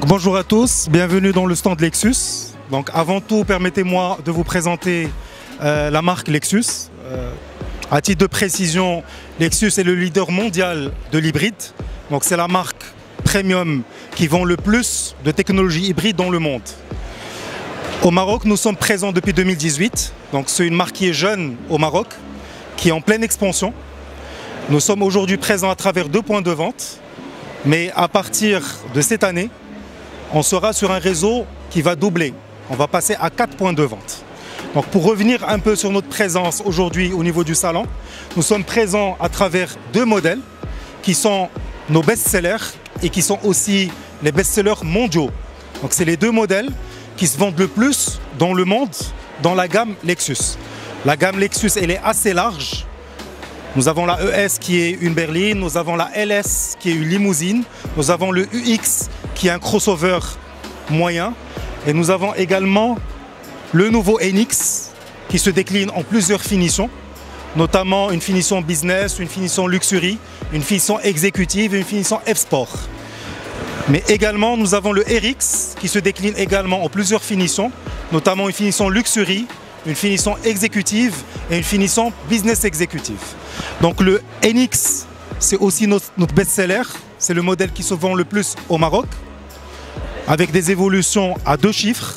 Bonjour à tous, bienvenue dans le stand Lexus. Donc avant tout, permettez-moi de vous présenter la marque Lexus. À titre de précision, Lexus est le leader mondial de l'hybride. Donc c'est la marque premium qui vend le plus de technologies hybrides dans le monde. Au Maroc, nous sommes présents depuis 2018. Donc c'est une marque qui est jeune au Maroc, qui est en pleine expansion. Nous sommes aujourd'hui présents à travers 2 points de vente. Mais à partir de cette année, on sera sur un réseau qui va doubler. On va passer à 4 points de vente. Donc pour revenir un peu sur notre présence aujourd'hui au niveau du salon, nous sommes présents à travers 2 modèles qui sont nos best-sellers et qui sont aussi les best-sellers mondiaux. Donc c'est les 2 modèles qui se vendent le plus dans le monde dans la gamme Lexus. La gamme Lexus, elle est assez large. Nous avons la ES qui est une berline, nous avons la LS qui est une limousine, nous avons le UX qui est un crossover moyen et nous avons également le nouveau NX qui se décline en plusieurs finitions, notamment une finition business, une finition luxury, une finition exécutive et une finition F-Sport. Mais également nous avons le RX qui se décline également en plusieurs finitions, notamment une finition luxury, une finition exécutive et une finition business exécutive. Donc le NX, c'est aussi notre best-seller, c'est le modèle qui se vend le plus au Maroc, avec des évolutions à 2 chiffres.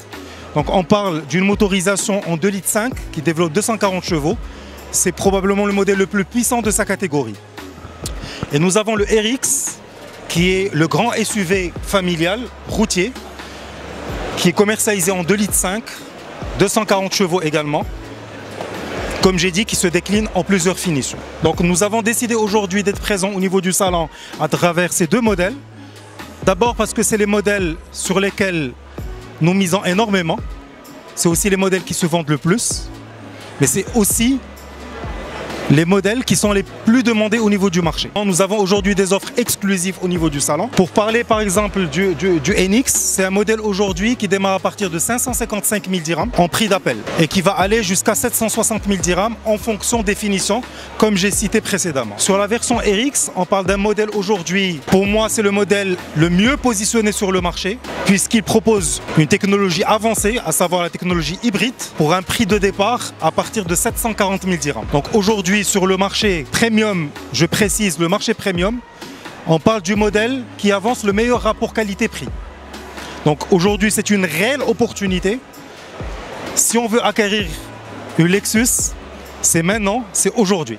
Donc on parle d'une motorisation en 2,5 litres qui développe 240 chevaux. C'est probablement le modèle le plus puissant de sa catégorie. Et nous avons le RX, qui est le grand SUV familial, routier, qui est commercialisé en 2,5 litres, 240 chevaux également, comme j'ai dit, qui se décline en plusieurs finitions. Donc nous avons décidé aujourd'hui d'être présents au niveau du salon à travers ces 2 modèles. D'abord parce que c'est les modèles sur lesquels nous misons énormément. C'est aussi les modèles qui se vendent le plus. Mais c'est aussi les modèles qui sont les plus demandés au niveau du marché. Nous avons aujourd'hui des offres exclusives au niveau du salon. Pour parler par exemple du NX, c'est un modèle aujourd'hui qui démarre à partir de 555 000 dirhams en prix d'appel et qui va aller jusqu'à 760 000 dirhams en fonction des finitions comme j'ai cité précédemment. Sur la version RX, on parle d'un modèle aujourd'hui, pour moi c'est le modèle le mieux positionné sur le marché puisqu'il propose une technologie avancée, à savoir la technologie hybride, pour un prix de départ à partir de 740 000 dirhams. Donc aujourd'hui, sur le marché premium, je précise le marché premium, on parle du modèle qui avance le meilleur rapport qualité-prix. Donc aujourd'hui, c'est une réelle opportunité. Si on veut acquérir une Lexus, c'est maintenant, c'est aujourd'hui.